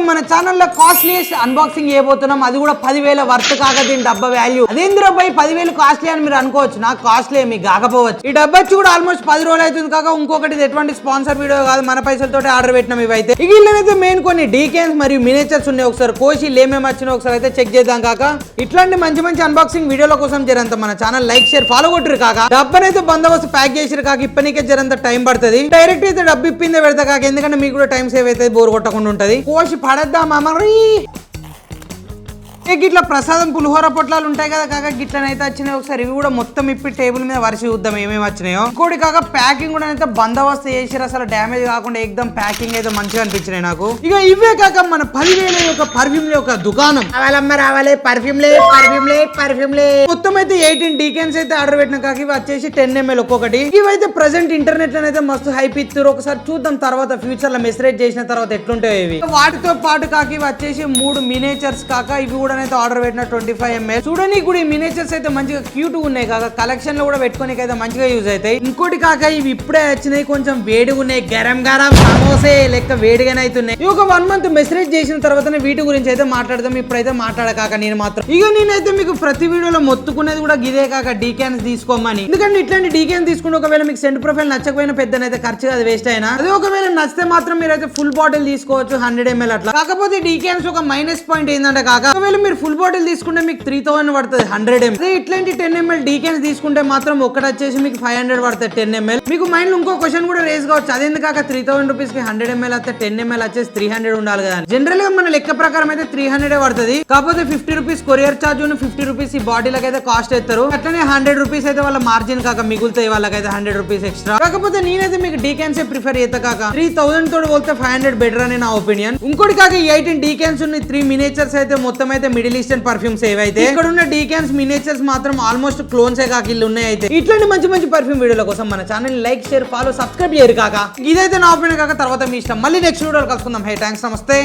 మన ఛానల్లో costliest unboxing చేయబోతున్నాం. అది కూడా 10,000 వర్త్ కాక దీని డబ్బా వాల్యూ. అదేంద్ర బై 10,000 కాస్ట్లీ అని మీరు అనుకోవచ్చు. నాకు కాస్ట్లీ మీకు కాకపోవచ్చు. ఈ డబ్బా వచ్చి కూడా ఆల్మోస్ట్ 10 రోజులు అవుతుంది కాక ఇంకొకటి ఎటువంటి స్పాన్సర్ వీడియో కాదు, మన పైసలతో ఆర్డర్ పెట్టినాం. ఇవైతే ఇగిళ్ళనైతే మెయిన్ కొన్ని డీకెన్స్ మరియు మినిచర్స్ ఉన్నాయి. ఒకసారి కోసి ఏమేమి వచ్చినా ఒకసారి అయితే చెక్ చేద్దాం కాక. ఇట్లాంటి మంచి మంచి అన్బాక్సింగ్ వీడియోల కోసం జరంత మన ఛానల్ లైక్ షేర్ ఫాలో కొట్టరు కాక. డబ్బానైతే బందోబస్తు ప్యాక్ చేసిరు కాక ఇప్పటికే జరంత టైం పడుతుంది. డైరెక్ట్ అయితే డబ్బు ఇప్పిందే పెడతా కాక, ఎందుకంటే మీకు కూడా టైం సేవ్ అయితే బోర్ కొట్టకుండా ఉంటది. కోసి పడద్దామా మరి. గిట్లా ప్రసాదం పులిహోర పొట్లాలు ఉంటాయి కదా కాక, గిట్లనైతే వచ్చినాయి. ఒకసారి ఇవి కూడా మొత్తం ఇప్పి టేబుల్ మీద వరిసి చూద్దాం ఏమేమి వచ్చినాయో. ఇంకోటి కాక ప్యాకింగ్ కూడా అయితే బందోబస్తు చేసిరు, అసలు డ్యామేజ్ కాకుండా ఎక్దమ్ ప్యాకింగ్ అయితే మంచిగా అనిపించినాయి నాకు. ఇక ఇవే కాక మన 10,000 యొక్క పర్ఫ్యూమ్ యొక్క దుకాణం రావాలి. పర్ఫ్యూమ్లే మొత్తం అయితే 18 డీకెన్స్ అయితే ఆర్డర్ పెట్టిన కాక ఇవి వచ్చేసి 10 ml ఒక్కొక్కటి. ఇవైతే ప్రెసెంట్ ఇంటర్నెట్ లోనైతే మస్తు హైప్ ఇస్తారు. ఒకసారి చూద్దాం తర్వాత ఫ్యూచర్ లో మెసేజ్ చేసిన తర్వాత ఎట్లుంటాయి ఇవి. వాటితో పాటు కాక ఇవి వచ్చేసి 3 మినేచర్స్ కాక, ఇవి కూడా ఆర్డర్ పెట్టిన 25 ml. చూడడానికి కూడా ఈ మినేచర్స్ అయితే మంచిగా క్యూట్ ఉన్నాయి కాక, కలెక్షన్ లో కూడా పెట్టుకోనికి అయితే మంచిగా యూజ్ అవుతాయి. ఇంకోటి కాక ఇవి ఇప్పుడే వచ్చినాయి, కొంచెం వేడిగా ఉన్నాయి. గరం సమోసే లెక్క వేడిగానే అవుతున్నాయి. ఇవి ఒక 1 month మెసేజ్ చేసిన తర్వాతనే వీటి గురించి అయితే మాట్లాడదాం. ఇప్పుడైతే మాట్లాడకాక నేను మాత్రం ఇక నేనైతే మీకు ప్రతి వీడియోలో మొత్తుకునేది కూడా గిదే కాక, డీకెన్స్ తీసుకోమని. ఎందుకంటే ఇట్లాంటి డీకెన్స్ తీసుకుంటే ఒకవేళ మీకు సెంట్ ప్రొఫైల్ నచ్చకపోయినా పెద్దనైతే ఖర్చు అది వేస్ట్ అయినా, అదే ఒకవేళ నచ్చితే మాత్రం మీరైతే ఫుల్ బాటిల్ తీసుకోవచ్చు 100 ml అట్లా. కాకపోతే డీకెన్స్ ఒక మైనస్ పాయింట్ ఏంటంటే కాక, ఒకవేళ మీరు ఫుల్ బాటిల్ తీసుకుంటే మీకు 3,000 పడుతుంది 100 ml. అదే ఇట్లాంటి 10 ml డీకెన్స్ తీసుకుంటే మాత్రం ఒకటి వచ్చేసి మీకు 500 పడుతుంది 10 ml. మీకు మైండ్ లో ఇంకో క్వశ్చన్ కూడా రేస్ కావచ్చు, అదేందుకు కాక 3,000 రూపీస్ కి 100 ml వస్తే 10 ml వచ్చేసి 300 ఉండాలి కదా. జనరల్ గా మన లెక్క ప్రకారం అయితే 300 పడుతుంది. కాకపోతే 50 రూపీస్ కొరియర్ ఛార్జ్, 50 రూపీస్ ఈ బాటిల్కి అయితే కాస్ట్ ఎత్తారు. అట్లనే 100 రూపీస్ అయితే వాళ్ళ మార్జిన్ కాక మిగులుతాయి వాళ్ళకైతే 100 రూపీస్ ఎక్స్ట్రా. కాకపోతే నేనైతే మీకు డీకెన్స్ ప్రిఫర్ చేస్తా కాక, 3,000 తోడు పోతే 500 బెటర్ అని నా ఒపీనియన్. ఇంకోటి కాక ఈ 18 డీకెన్స్ ఉన్నాయి, 3 మినేచర్స్ అయితే మొత్తం అయితే మిడిల్ ఈస్టర్న్ పర్ఫ్యూమ్స్ ఏవైతే ఇక్కడ ఉన్న డీకెన్స్ మినేచర్స్ మాత్రం ఆల్మోస్ట్ క్లోన్స్ ఏ కాక ఇల్లు ఉన్నాయి. అయితే ఇట్లాంటి మంచి మంచి పర్ఫ్యూమ్ వీడియోల కోసం మన channel like share follow subscribe చేయరు కాక. ఇదైతే నా ఒపీనియన్ కాక, తర్వాత మీ ఇష్టం. మళ్ళీ నెక్స్ట్ వీడియోలో కలుసుకుందాం. హే థ్యాంక్స్, నమస్తే.